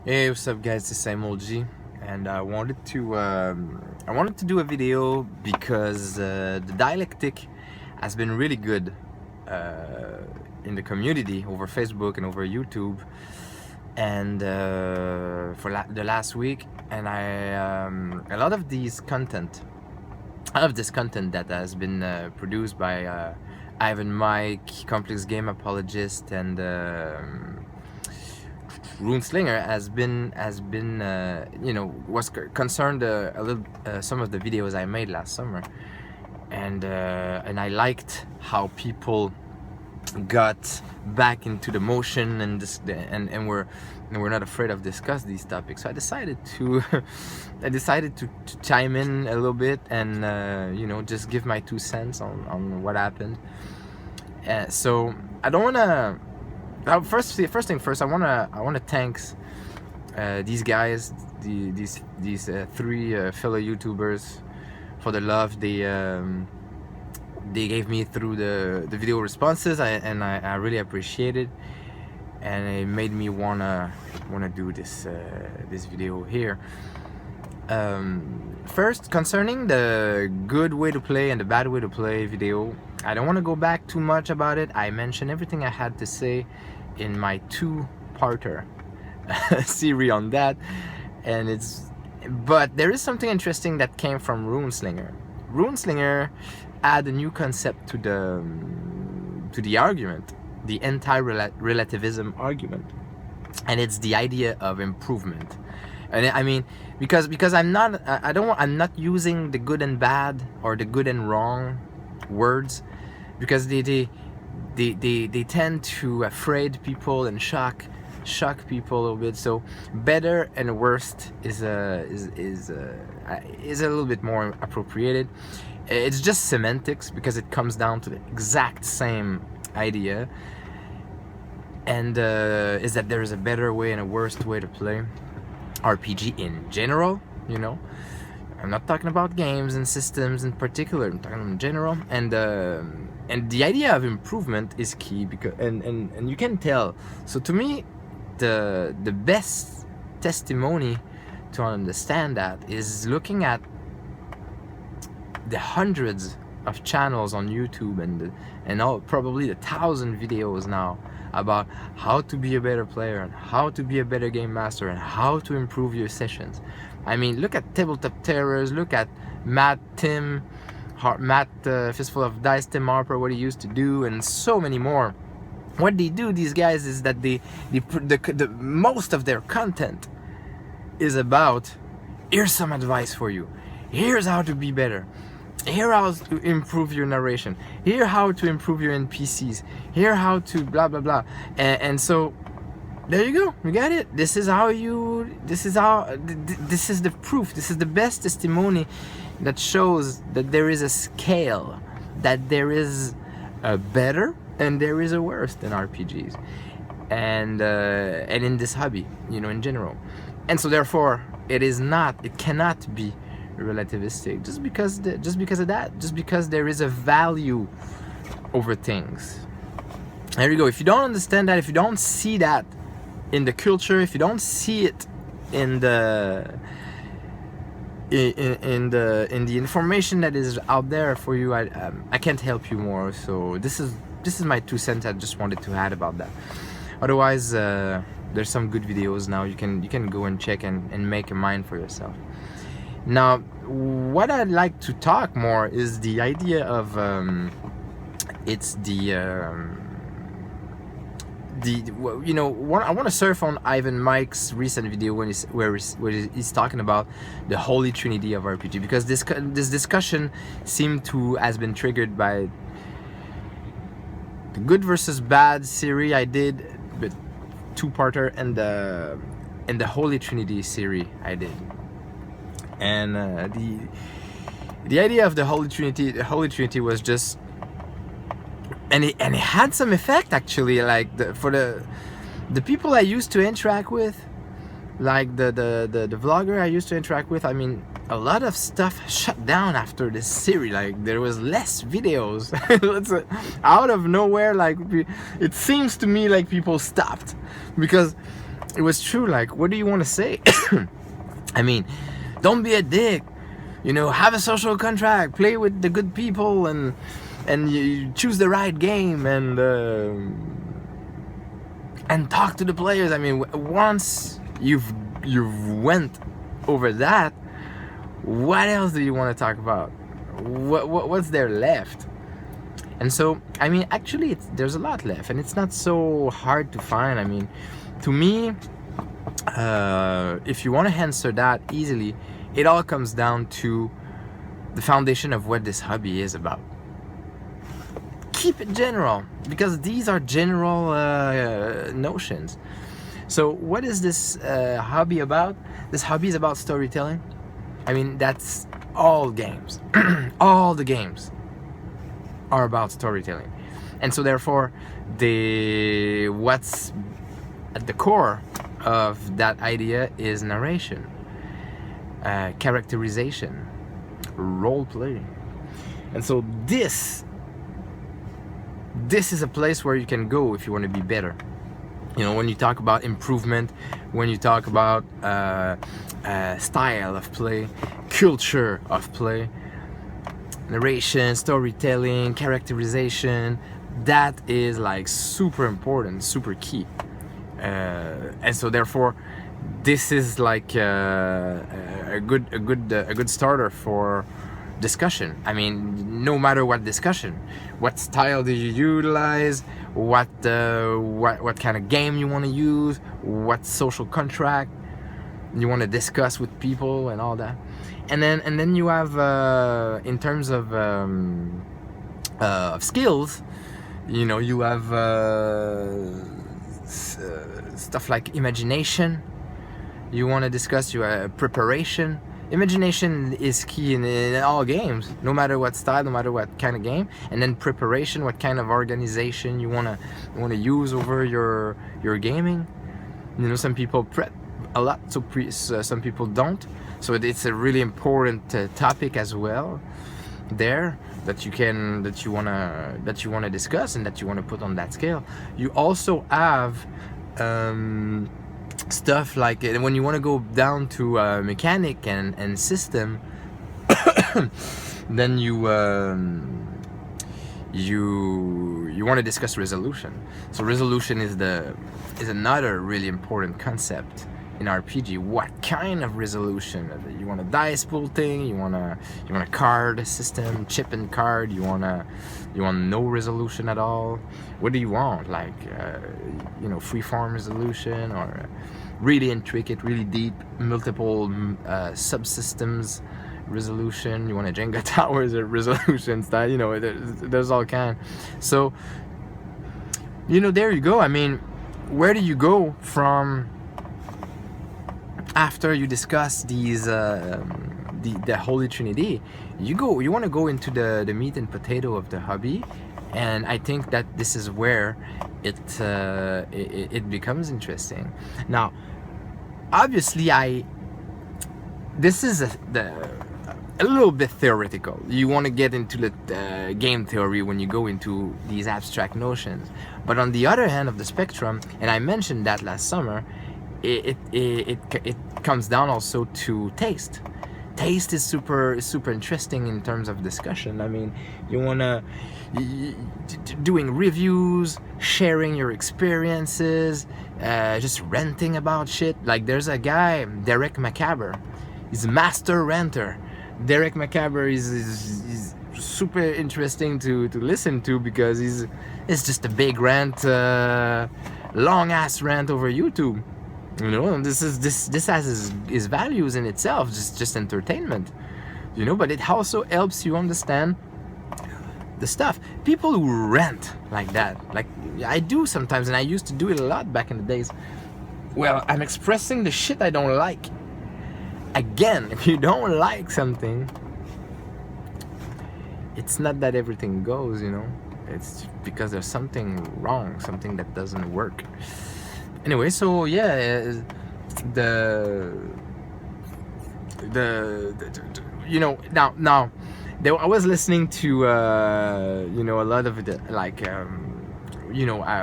Hey, what's up, guys? This is Samuel G, and I wanted to do a video because the dialectic has been really good in the community over Facebook and over YouTube, and for the last week, and a lot of this content that has been produced by Ivan Mike, Complex Game Apologist, and RuneSlinger has been was concerned a little some of the videos I made last summer, and I liked how people got back into the motion and we're not afraid of discuss these topics. So I decided to to chime in a little bit and just give my 2 cents on what happened. So I don't want to. First thing first, I wanna thank these guys, these three fellow YouTubers, for the love they gave me through the video responses. I really appreciate it, and it made me wanna do this video here. First, concerning the good way to play and the bad way to play video, I don't want to go back too much about it. I mentioned everything I had to say in my 2-parter series on that, but there is something interesting that came from RuneSlinger. RuneSlinger add a new concept to the argument, the anti-relativism argument, and it's the idea of improvement. And I mean, because I'm not using the good and bad or the good and wrong words, because they tend to afraid people and shock people a little bit. So better and worst is a little bit more appropriated. It's just semantics, because it comes down to the exact same idea, and is that there is a better way and a worst way to play RPG in general. I'm not talking about games and systems in particular, I'm talking in general, and the idea of improvement is key, because and you can tell. So to me, the best testimony to understand that is looking at the hundreds of channels on YouTube and all, probably the 1,000 videos now about how to be a better player and how to be a better game master and how to improve your sessions. I mean, look at Tabletop Terrors, look at Matt Fistful of Dice, Tim Harper, what he used to do, and so many more. What they do, these guys, is that the most of their content is about, here's some advice for you, here's how to be better, here how to improve your narration, here how to improve your NPCs, here how to blah blah blah, and so there you go, you got it. This is the proof, this is the best testimony that shows that there is a scale, that there is a better and there is a worse than RPGs, and in this hobby, in general. And so therefore it cannot be relativistic just because of that, just because there is a value over things. There you go. If you don't understand that, if you don't see that in the culture, if you don't see it in the information that is out there for you, I can't help you more. So this is my 2 cents I just wanted to add about that. Otherwise, there's some good videos now. You can go and check and make a mind for yourself. Now, what I'd like to talk more is the idea of I want to surf on Ivan Mike's recent video where he's talking about the holy trinity of RPG, because this discussion has been triggered by the good versus bad series I did, but 2-parter, and the holy trinity series I did. And the idea of the Holy Trinity was just, and it had some effect, actually, like for the people I used to interact with, like the vlogger I used to interact with. I mean, a lot of stuff shut down after this series. Like, there was less videos. Out of nowhere, like, it seems to me like people stopped, because it was true. Like, what do you want to say? I mean, don't be a dick. You know, have a social contract, play with the good people, and you choose the right game, and talk to the players. I mean, once you've went over that, what else do you want to talk about? What's there left? And so, I mean, actually, there's a lot left, and it's not so hard to find. I mean, to me, if you want to answer that easily, it all comes down to the foundation of what this hobby is about. Keep it general, because these are general notions. So what is this hobby about? This hobby is about storytelling. I mean, that's all games. All the games are about storytelling. And so therefore, what's at the core of that idea is narration, characterization, role play. And so this is a place where you can go if you want to be better. You know, when you talk about improvement, when you talk about style of play, culture of play, narration, storytelling, characterization, that is like super important, super key. And so therefore, this is like a good starter for discussion. I mean, no matter what discussion, what style do you utilize, what kind of game you want to use, what social contract you want to discuss with people, and all that. And then you have in terms of skills, you know, you have stuff like imagination. You want to discuss your preparation. Imagination is key in all games, no matter what style, no matter what kind of game. And then preparation, what kind of organization you wanna use over your gaming. You know, some people prep a lot, so some people don't. So it's a really important topic as well there that you wanna discuss and that you wanna put on that scale. You also have stuff like when you want to go down to mechanic and system, then you want to discuss resolution. So resolution is another really important concept in RPG. What kind of resolution? You want a dice pool thing? You want a card system, chip and card? You want no resolution at all? What do you want? Like freeform resolution, or really intricate, really deep, multiple subsystems resolution? You want a Jenga towers or resolution style? You know, there's all kind. So there you go. I mean, where do you go from after you discuss these the Holy Trinity? You want to go into the meat and potato of the hobby, and I think that this is where it becomes interesting. Now, obviously, this is a little bit theoretical. You want to get into the game theory when you go into these abstract notions. But on the other hand of the spectrum, and I mentioned that last summer, it comes down also to taste. Taste is super interesting in terms of discussion. I mean, doing reviews, sharing your experiences, just ranting about shit. Like, there's a guy, Derek Macabre. He's a master ranter. Derek Macabre is super interesting to listen to, because it's just a big rant, long ass rant over YouTube. You know, and this has his values in itself, just entertainment. You know, but it also helps you understand the stuff. People who rant like that, like I do sometimes, and I used to do it a lot back in the days. Well, I'm expressing the shit I don't like. Again, if you don't like something, it's not that everything goes, you know. It's because there's something wrong, something that doesn't work. Anyway, so yeah, now I was listening to a lot of the, like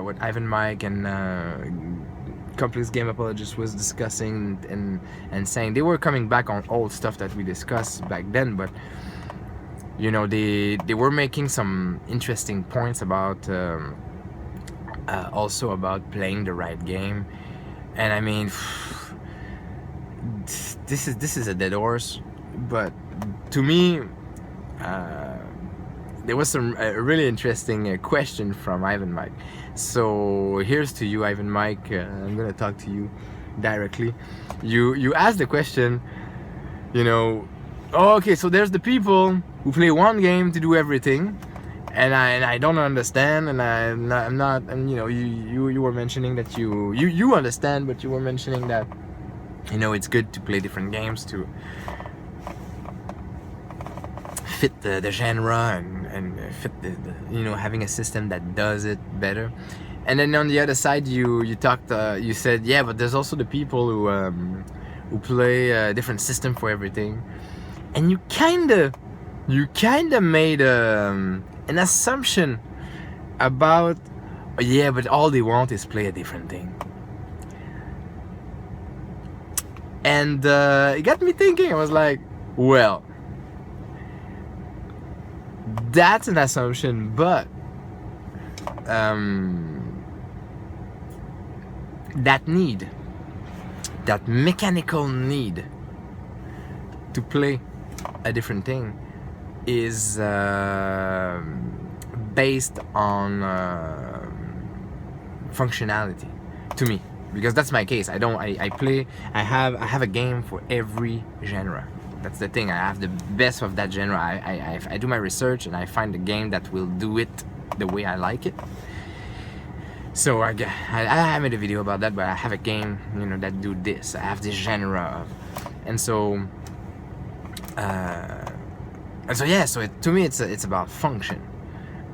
what Ivan Mike and Complex Game Apologist was discussing and saying they were coming back on old stuff that we discussed back then, but you know, they were making some interesting points about also about playing the right game. And I mean, this is a dead horse, but to me, there was some really interesting question from Ivan Mike. So here's to you, Ivan Mike. I'm gonna talk to you directly. You asked the question, you know, oh, okay, so there's the people who play one game to do everything, and I don't understand, and I'm not, and you know, you were mentioning that you understand, but you were mentioning that, you know, it's good to play different games to fit the genre and fit the, you know, having a system that does it better. And then on the other side, you talked, you said, yeah, but there's also the people who play a different system for everything, and you kind of made an assumption about, yeah, but all they want is play a different thing. And it got me thinking. I was like, well, that's an assumption, but that mechanical need to play a different thing is based on functionality to me, because that's my case. I have a game for every genre. That's the thing. I have the best of that genre. I do my research and I find a game that will do it the way I like it. So I made a video about that, but I have a game, you know, that do this. I have this genre of, and so yeah. So to me, it's about function.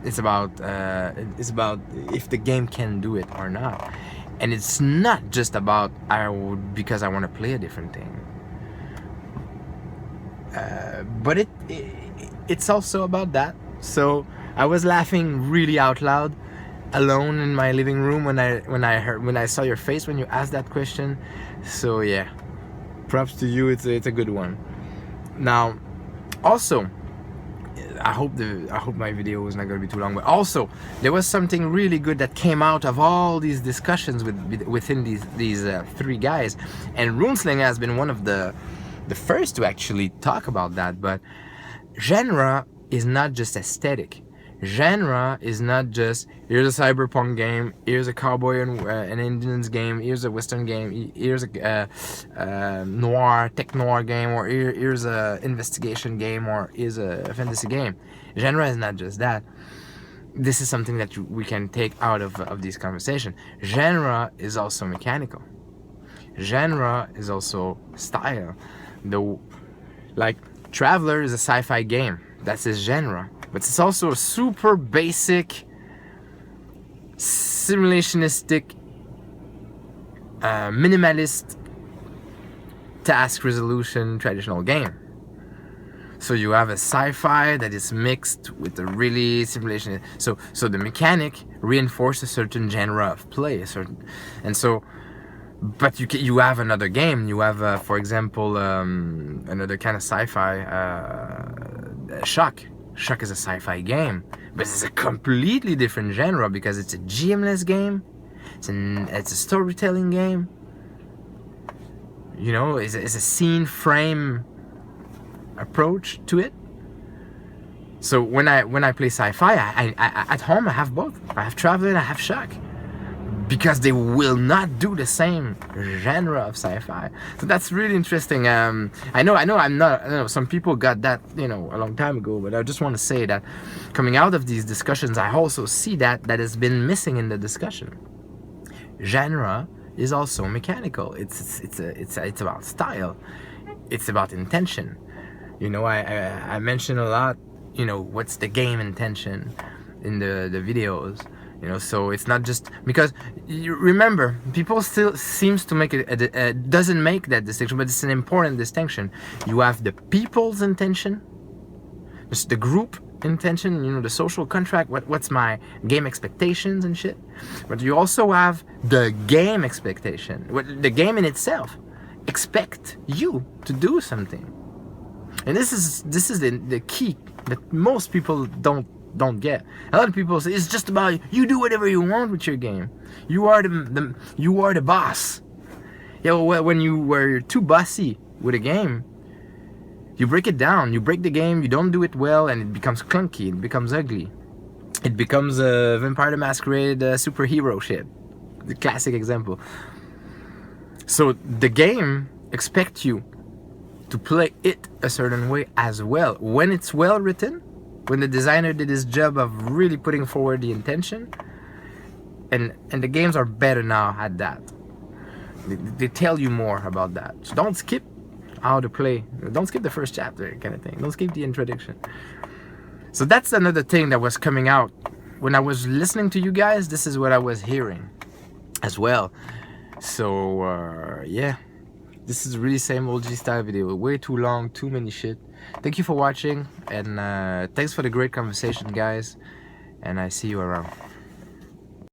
It's about if the game can do it or not, and it's not just about because I want to play a different thing. But it's also about that. So I was laughing really out loud, alone in my living room when I saw your face when you asked that question. So yeah, props to you. It's a good one. Now, also, I hope my video is not going to be too long. But also, there was something really good that came out of all these discussions within these three guys, and Runeslinger has been one of the first to actually talk about that. But genre is not just aesthetic. Genre is not just, here's a cyberpunk game, here's a cowboy and an Indians game, here's a western game, here's a noir, tech noir game, or here's a investigation game, or here's a fantasy game. Genre is not just that. This is something that we can take out of this conversation. Genre is also mechanical. Genre is also style. Like Traveler is a sci-fi game. That's his genre. But it's also a super basic, simulationistic, minimalist task resolution traditional game. So you have a sci-fi that is mixed with a really simulation. So the mechanic reinforces a certain genre of play. But you have another game. You have, for example, another kind of sci-fi, Shock. Shock is a sci-fi game, but it's a completely different genre because it's a GM-less game. It's a storytelling game. You know, it's a scene frame approach to it. So when I play sci-fi, I at home I have both. I have Traveler and I have Shock, because they will not do the same genre of sci-fi. So that's really interesting. I know I'm not, I know some people got that, you know, a long time ago, but I just want to say that coming out of these discussions, I also see that has been missing in the discussion. Genre is also mechanical. It's about style. It's about intention. You know, I mention a lot, you know, what's the game intention in the videos. You know, so it's not just because you remember, people still seems to make doesn't make that distinction, but it's an important distinction. You have the people's intention, just the group, intention, you know, the social contract, what's my game expectations and shit. But you also have the game expectation. The game in itself expect you to do something. And this is the key that most people don't get. A lot of people say it's just about you do whatever you want with your game. You are the boss. Yeah, well, when you're too bossy with a game, you break it down. You break the game. You don't do it well, and it becomes clunky. It becomes ugly. It becomes a Vampire the Masquerade superhero shit. The classic example. So the game expects you to play it a certain way as well. When it's well written, when the designer did his job of really putting forward the intention, and the games are better now at that. They tell you more about that. So don't skip how to play. Don't skip the first chapter kind of thing. Don't skip the introduction. So that's another thing that was coming out. When I was listening to you guys, this is what I was hearing as well. So yeah, this is really same old G style video. Way too long, too many shit. Thank you for watching, and thanks for the great conversation, guys, and I see you around.